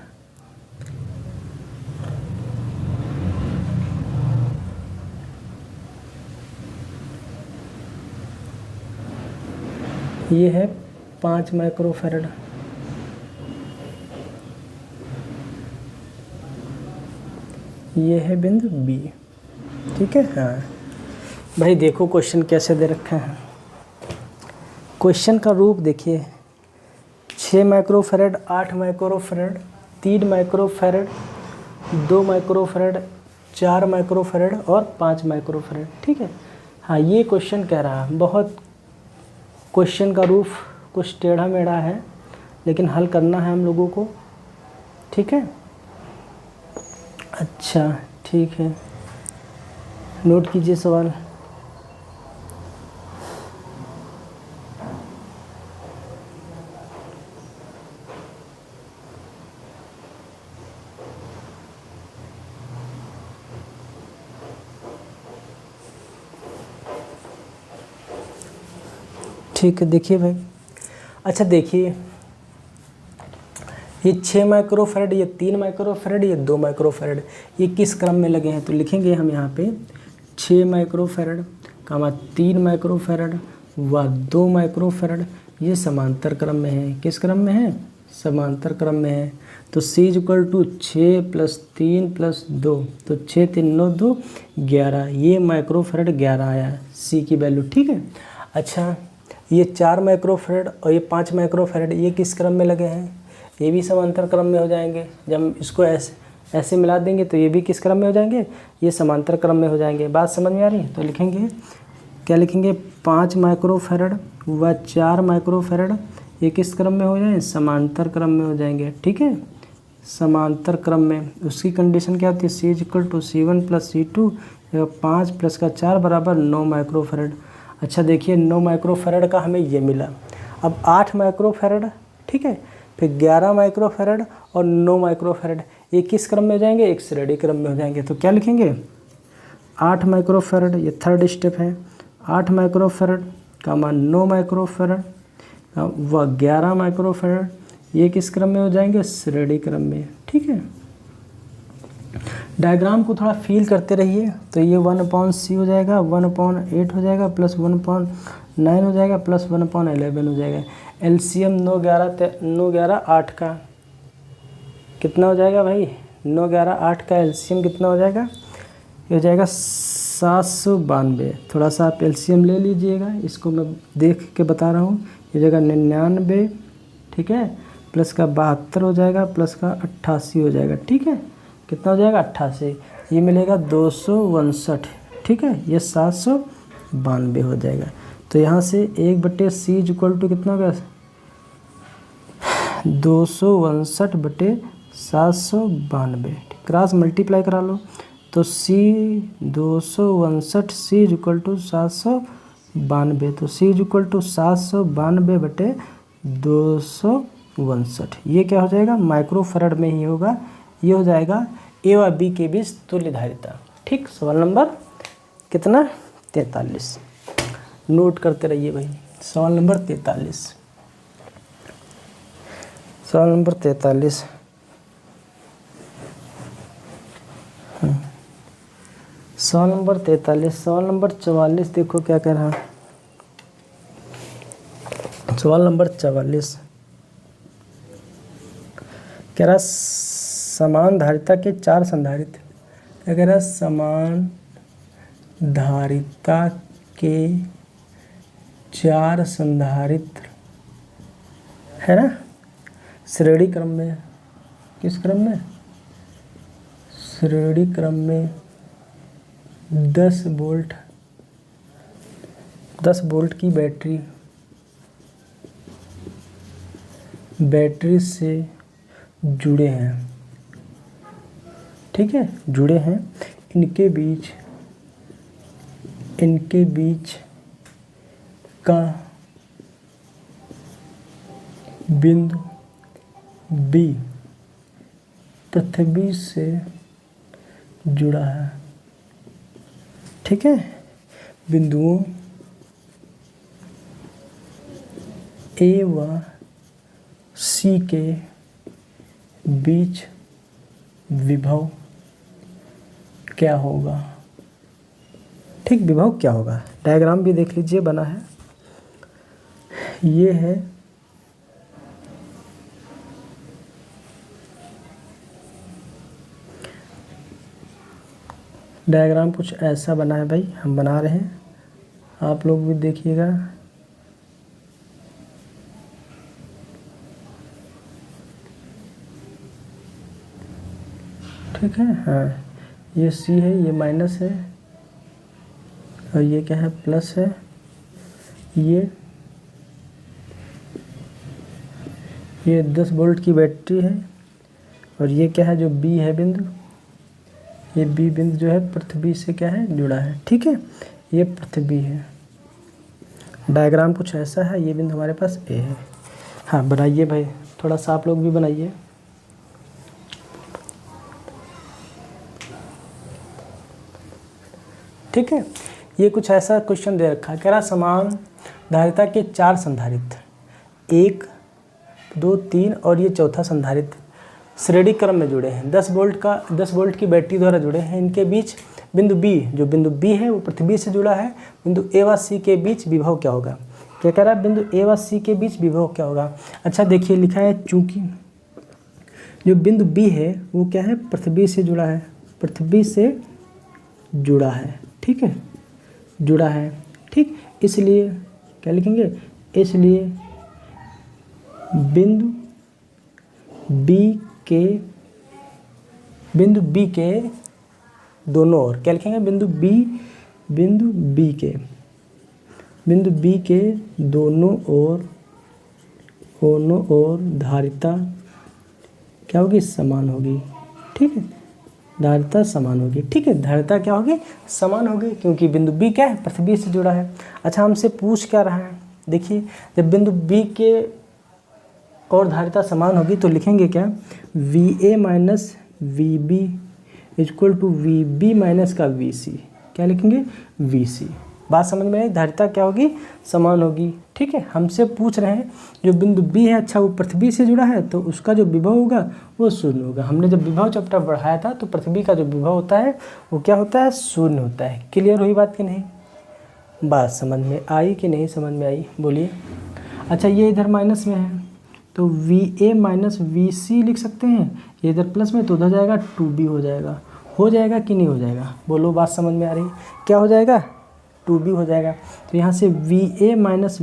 Speaker 2: ये है 5 माइक्रोफैरड, ये है बिंदु B, ठीक है। हाँ भाई, देखो क्वेश्चन कैसे दे रखा है। क्वेश्चन का रूप देखिए, 6 microfarad, 8 microfarad, 3 microfarad, 2 microfarad, 4 microfarad और 5 माइक्रोफैरड, ठीक है। हाँ, ये क्वेश्चन कह रहा है, बहुत क्वेश्चन का रूप कुछ टेढ़ा मेढ़ा है, लेकिन हल करना है हम लोगों को, ठीक है। अच्छा, ठीक है, नोट कीजिए सवाल। ठीक है, देखिए भाई। अच्छा, देखिए ये 6 माइक्रोफैरड, ये 3 माइक्रोफैरड, ये 2 माइक्रोफैरड, ये किस क्रम में लगे हैं। तो लिखेंगे हम यहाँ पे 6 माइक्रोफैरड, 3 माइक्रोफैरड व 2 माइक्रोफैरड, ये समांतर क्रम में है। किस क्रम में है, समांतर क्रम में है। तो C = 6 + 3 + 2, तो 6 3 9 2 11, ये माइक्रोफैरड 11 आया C की वैल्यू, ठीक है। अच्छा, ये 4 माइक्रोफैरड और ये 5 माइक्रोफैरड, ये किस क्रम में लगे हैं, ये भी समांतर क्रम में हो जाएंगे। जब हम इसको ऐसे मिला देंगे तो ये भी किस क्रम में हो जाएंगे, ये समांतर क्रम में हो जाएंगे। बात समझ में आ रही है। तो लिखेंगे क्या, लिखेंगे 5 माइक्रोफैरड व 4 माइक्रोफैरड, ये किस क्रम में हो जाएंगे, समांतर क्रम में हो जाएंगे, ठीक है, समांतर क्रम में। उसकी कंडीशन क्या होती है, C = C1 + C2, 5 + 4 = 9 माइक्रोफैरड। अच्छा, देखिए 9 माइक्रोफैरड का हमें ये मिला। अब 8 माइक्रोफैरड, ठीक है, फिर 11 माइक्रोफैरड और 9 माइक्रोफैरड, ये किस क्रम में हो जाएंगे, एक श्रेणी क्रम में हो जाएंगे। तो क्या लिखेंगे, 8 माइक्रोफेरेड, ये थर्ड स्टेप है। 8 माइक्रोफेरेड का मान 9 माइक्रोफेरेड व 11 माइक्रोफेरेड, ये किस क्रम में हो जाएंगे? श्रेणी क्रम में। ठीक है, डायग्राम को थोड़ा फील करते रहिए। तो ये 1/c हो जाएगा, 1/8 हो जाएगा, प्लस 1/9 हो जाएगा, प्लस 1/11 हो जाएगा। एलसीएम 9 11 8 का कितना हो जाएगा भाई? 9 11 8 का एलसीएम कितना हो जाएगा? ये हो जाएगा 792। थोड़ा सा आप एलसीएम ले लीजिएगा, इसको मैं देख के बता रहा हूँ। ये जगह 99, ठीक है, प्लस का 72 हो जाएगा, प्लस का 88 हो जाएगा। ठीक है, कितना हो जाएगा? 88। ये मिलेगा 259। ठीक है, ये 792 हो जाएगा। तो यहाँ से 1/c इक्वल टू कितना होगा? 259/792। क्रॉस मल्टीप्लाई करा लो तो c 259 c इक्वल टू 792। तो c इक्वल टू 792/259। ये क्या हो जाएगा? माइक्रोफेरेड में ही होगा। ये हो जाएगा ए व बी के बीच तुल्य धारिता। ठीक, सवाल नंबर कितना? 43। नोट करते रहिए भाई। सवाल नंबर 43। सवाल नंबर 43। सवाल नंबर 43। सवाल नंबर 44 देखो क्या कह रहा है। सवाल नंबर 44 कह रहा समान धारिता के 4 संधारित्र। क्या कह रहा? समान धारिता के 4 संधारित्र है ना, श्रेणी क्रम में। किस क्रम में? श्रेणी क्रम में 10 वोल्ट की बैटरी से जुड़े हैं। ठीक है, जुड़े हैं। इनके बीच का बिंदु B पृथ्वी से जुड़ा है। ठीक है, बिंदुओं A व C के बीच विभव क्या होगा? ठीक, विभव क्या होगा? डायग्राम भी देख लीजिए, बना है। ये है डायग्राम, कुछ ऐसा बना है भाई, हम बना रहे हैं, आप लोग भी देखिएगा। ठीक है, हाँ, ये C है, ये माइनस है, और ये क्या है? प्लस है। ये 10 वोल्ट की बैटरी है, और ये क्या है? जो B है बिंदु, ये B बिंदु जो है पृथ्वी से क्या है? जुड़ा है। ठीक है, ये पृथ्वी है। डायग्राम कुछ ऐसा है। ये बिंदु हमारे पास A है। हाँ, बनाइए भाई, थोड़ा सा आप लोग भी बनाइए। ठीक है, ये कुछ ऐसा क्वेश्चन दे रखा है। कह रहा समान धारिता के 4 संधारित्र, 1 2 3 और ये चौथा संधारित्र श्रेणी क्रम में जुड़े हैं। 10 वोल्ट की बैटरी द्वारा जुड़े हैं। इनके बीच बिंदु B, जो बिंदु B है वो पृथ्वी से जुड़ा है। बिंदु A व C के बीच विभव क्या होगा? क्या कह रहा है? बिंदु A व C के बीच विभव क्या होगा? अच्छा देखिए, लिखा है चूंकि जो बिंदु B है वो क्या है? पृथ्वी से जुड़ा है। पृथ्वी से जुड़ा है। ठीक है, जुड़ा है। ठीक, इसलिए क्या लिखेंगे? इसलिए बिंदु B के दोनों ओर क्या लिखेंगे? बिंदु B के दोनों ओर धारिता क्या होगी? समान होगी। ठीक है, धारिता समान होगी। ठीक है, धारिता क्या होगी? समान होगी, क्योंकि बिंदु B क्या है? पृथ्वी से जुड़ा है। अच्छा, हमसे पूछ क्या रहा है? देखिए, जब बिंदु B के और धारिता समान होगी तो लिखेंगे क्या? VA minus VB equal to VB minus का VC। क्या लिखेंगे, VC। बात समझ में आई, धारिता क्या होगी, समान होगी। ठीक है, हमसे पूछ रहे हैं जो बिंदु B है, अच्छा वो पृथ्वी से जुड़ा है तो उसका जो विभव होगा वो शून्य होगा। हमने जब विभव चैप्टर पढ़ाया था तो पृथ्वी का जो विभव होता है वो क्या होता है, शून्य होता है। क्लियर हुई बात कि नहीं, बात समझ में आई कि नहीं समझ में आई, बोलिए। अच्छा ये इधर माइनस में है तो VA माइनस VC लिख सकते हैं, ये इधर प्लस में तो उधर जाएगा 2B हो जाएगा कि नहीं हो जाएगा, बोलो बात समझ में आ रही, क्या हो जाएगा, 2B हो जाएगा। तो यहाँ से VA minus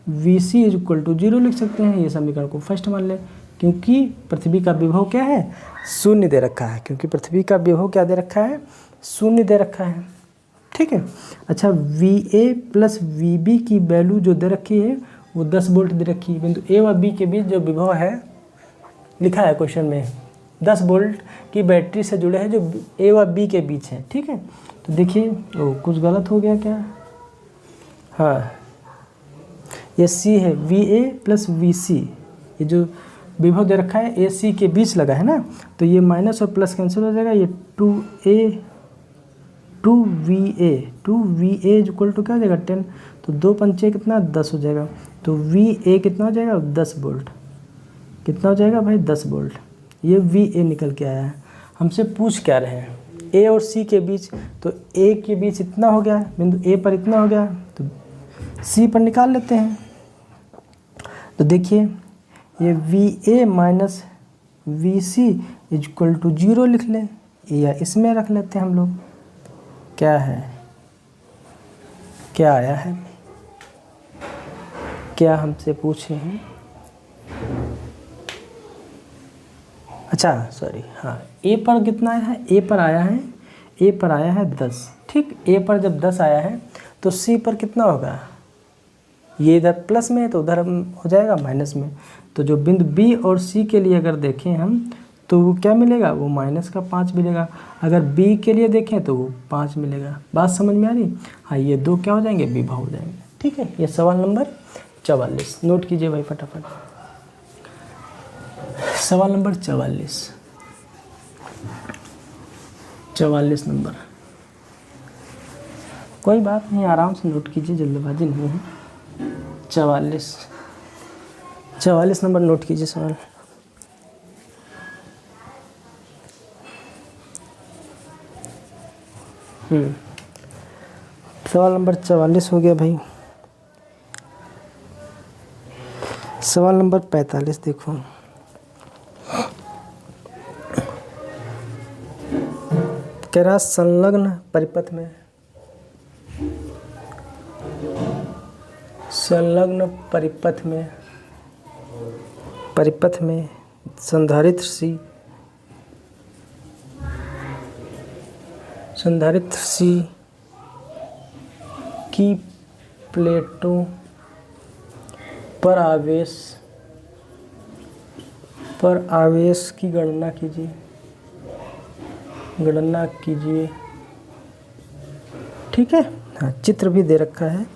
Speaker 2: VC is equal to 0 लिख सकते हैं, ये समीकरण को फर्स्ट मान लें, क्योंकि पृथ्वी का विभव क्या है, शून्य दे रखा है, क्योंकि पृथ्वी का विभव क्या दे रखा है, शून्य दे रखा है। ठीक है, अच्छा VA प्लस VB की वैल्यू जो दे रखी है वो 10 वोल्ट दे रखी है। बिंदु A व B के बीच जो विभव है लिखा है क्वेश्चन में, 10 वोल्ट की बैटरी से जुड़े हैं जो A व B के बीच है। ठीक है, तो देखिए ओ कुछ गलत हो गया क्या, हाँ ये C है, VA प्लस VC, ये जो विभव दे रखा है AC के बीच लगा है ना, तो ये माइनस और प्लस कैंसिल हो जाएगा, ये 2VA इक्वल टू क्या हो जाएगा 10, तो 2 पंचे कितना 10 हो जाएगा, तो VA कितना हो जाएगा 10 वोल्ट, कितना हो जाएगा भाई 10 वोल्ट, ये VA निकल के आया है। हमसे पूछ क्या रहे हैं, A और C के बीच, तो A के बीच इतना हो गया, बिंदु A पर इतना हो गया, तो C पर निकाल लेते हैं। तो देखिए ये VA minus VC equal to 0 लिख लें, या इसमें रख लेते हैं हम लोग, क्या है, क्या आया है, क्या हमसे पूछे हैं, अच्छा सॉरी हाँ, A पर कितना आया है, A पर आया है 10। ठीक, A पर जब 10 आया है तो C पर कितना होगा, ये इधर प्लस में है तो उधर हो जाएगा माइनस में, तो जो बिंदु B और C के लिए अगर देखें हम तो वो क्या मिलेगा, वो माइनस का 5 मिलेगा, अगर B के लिए देखें तो वो 5 मिलेगा। बात समझ में आ रही, हाँ ये 2 क्या हो जाएंगे, विभव हो जाएंगे। ठीक है, ये सवाल नंबर 44 नोट कीजिए भाई फटाफट, सवाल नंबर 44 नंबर, कोई बात नहीं आराम से नोट कीजिए, जल्दबाजी नहीं है। 44 नंबर नोट कीजिए सवाल। सवाल नंबर 44 हो गया भाई। सवाल नंबर 45 देखो, कह रहा संलग्न परिपथ में संधारित्र C की प्लेटों पर आवेश की गणना कीजिए। ठीक है, हाँ चित्र भी दे रखा है,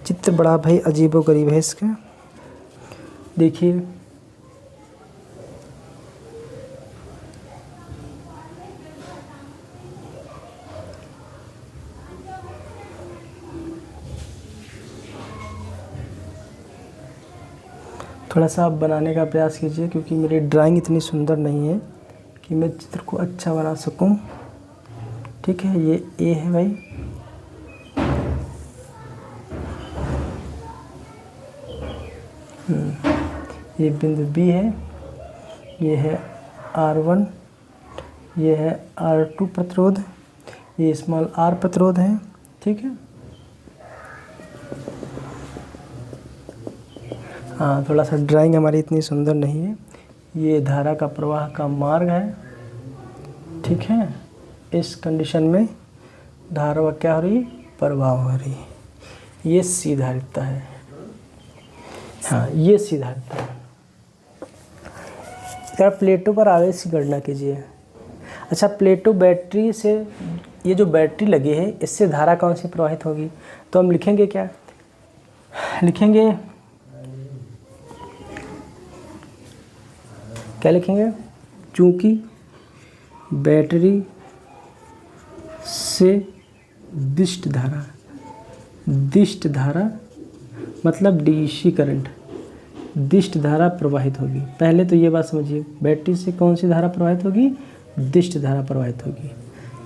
Speaker 2: चित्र बड़ा भाई अजीबोगरीब है इसका, देखिए थोड़ा सा आप बनाने का प्रयास कीजिए, क्योंकि मेरी ड्राइंग इतनी सुंदर नहीं है कि मैं चित्र को अच्छा बना सकूं। ठीक है, ये A है भाई, ये बिंदु B है, ये है R1, ये है R2 प्रतिरोध, ये स्मॉल r प्रतिरोध है। ठीक है, हाँ थोड़ा सा ड्राइंग हमारी इतनी सुंदर नहीं है। ये धारा का प्रवाह का मार्ग है। ठीक है, इस कंडीशन में धारा क्या हो रही है, प्रवाह हो रही है। ये C धारिता है, हाँ ये C धारिता है। क्या प्लेटों पर आवेश की गणना कीजिए। अच्छा, प्लेटो बैटरी से, ये जो बैटरी लगी है इससे धारा कौन सी प्रवाहित होगी, तो हम लिखेंगे क्या, लिखेंगे चूंकि बैटरी से दिष्ट धारा, दिष्ट धारा मतलब डीसी करंट, दिष्ट धारा प्रवाहित होगी। पहले तो ये बात समझिए, बैटरी से कौन सी धारा प्रवाहित होगी? दिष्ट धारा प्रवाहित होगी,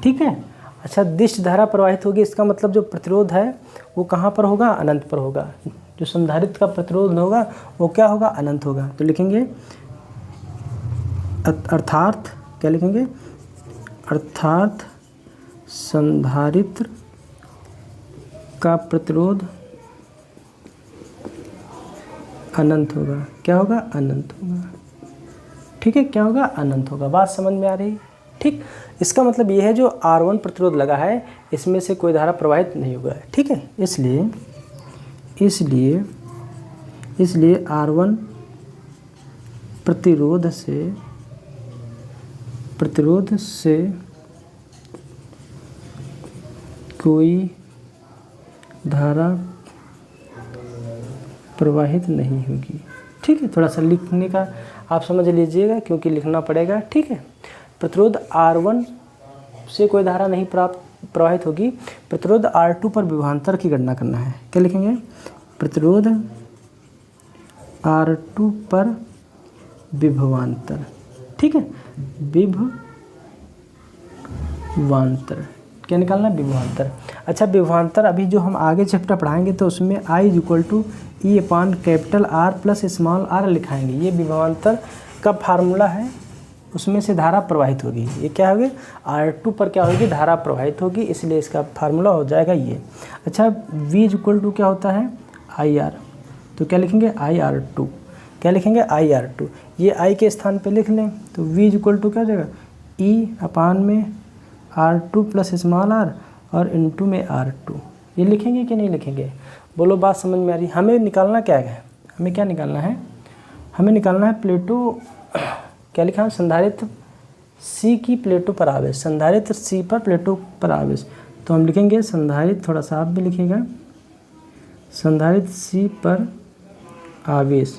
Speaker 2: ठीक है। अच्छा, दिष्ट धारा प्रवाहित होगी, इसका मतलब जो प्रतिरोध है वो कहाँ पर होगा? अनंत पर होगा। जो संधारित्र का प्रतिरोध होगा वो क्या होगा? अनंत होगा। तो लिखेंगे अर्थात, क्या लिखेंगे? अर्थात संधारित्र का प्रतिरोध अनंत होगा। क्या होगा? अनंत होगा, ठीक है। क्या होगा? अनंत होगा। बात समझ में आ रही? ठीक। इसका मतलब ये है जो R1 प्रतिरोध लगा है इसमें से कोई धारा प्रवाहित नहीं होगा, ठीक है। इसलिए R1 प्रतिरोध से कोई धारा प्रवाहित नहीं होगी, ठीक है। थोड़ा सा लिखने का आप समझ लीजिएगा क्योंकि लिखना पड़ेगा, ठीक है। प्रतिरोध R1 से कोई धारा नहीं प्रवाहित होगी। प्रतिरोध R2 पर विभवांतर की गणना करना है। क्या लिखेंगे? प्रतिरोध R2 पर विभवांतर, ठीक है। विभवांतर क्या निकालना? विभवांतर। अच्छा, विभवांतर अभी जो हम आगे चैप्टर पढ़ाएंगे तो उसमें I = E/R plus small r लिखाएंगे। ये विभवांतर का फार्मूला है, उसमें से धारा प्रवाहित होगी। ये क्या होगी? R2 पर क्या होगी? धारा प्रवाहित होगी, इसलिए इसका फार्मूला हो जाएगा ये। अच्छा, V = क्या होता है? IR, तो क्या लिखेंगे? IR2। क्या लिखेंगे? IR2। ये I के स्थान पे लिख लें तो V = क्या हो जाएगा? E/R2 प्लस स्मॉल r और इनटू में R2। ये लिखेंगे कि नहीं लिखेंगे? बोलो, बात समझ में आ रही? हमें निकालना क्या है? हमें क्या निकालना है? हमें निकालना है प्लेटो, क्या लिखा है? संधारित्र C की प्लेटो पर आवेश, संधारित्र C पर प्लेटो पर आवेश। तो हम लिखेंगे संधारित्र, थोड़ा सा आप भी लिखिएगा, संधारित्र C पर आवेश,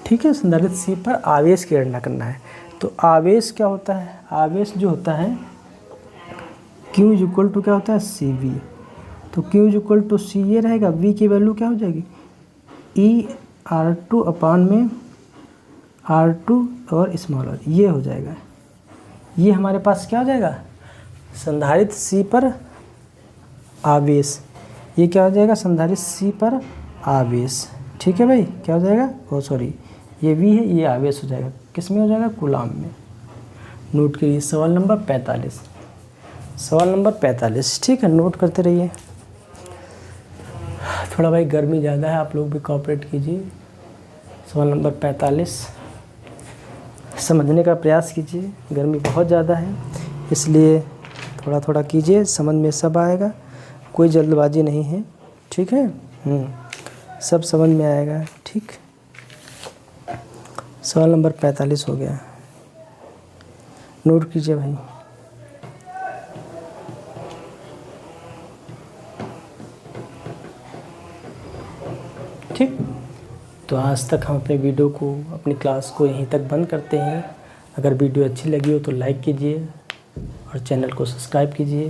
Speaker 2: ठीक है। संधारित्र C पर आवेश की गणना करना है। तो आवेश क्या होता है? आवेश जो होता है Q = क्या होता है? CV। तो Q = C ये रहेगा, V की वैल्यू क्या हो जाएगी? E/R2 R2 और स्मॉल r, ये हो जाएगा। ये हमारे पास क्या हो जाएगा? संधारित्र C पर आवेश। ये क्या हो जाएगा? संधारित्र C पर आवेश, ठीक है भाई। क्या हो जाएगा? सॉरी, ये V है, ये आवेश हो जाएगा। किस में हो जाएगा? कूलाम में। नोट करिए सवाल नंबर 45, सवाल नंबर 45, ठीक है। नोट करते रहिए। थोड़ा भाई गर्मी ज़्यादा है, आप लोग भी कोऑपरेट कीजिए। सवाल नंबर 45 समझने का प्रयास कीजिए, गर्मी बहुत ज़्यादा है इसलिए थोड़ा थोड़ा कीजिए, समझ में सब आएगा, कोई जल्दबाजी नहीं है, ठीक है। सब समझ में आएगा, ठीक। सवाल नंबर 45 हो गया, नोट कीजिए भाई। ठीक, तो आज तक हम अपने वीडियो को, अपनी क्लास को यहीं तक बंद करते हैं। अगर वीडियो अच्छी लगी हो तो लाइक कीजिए और चैनल को सब्सक्राइब कीजिए,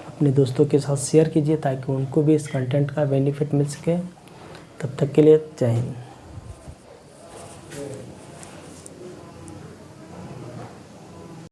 Speaker 2: अपने दोस्तों के साथ शेयर कीजिए ताकि उनको भी इस कंटेंट का बेनिफिट मिल सके। तब तक के लिए जय हिंद।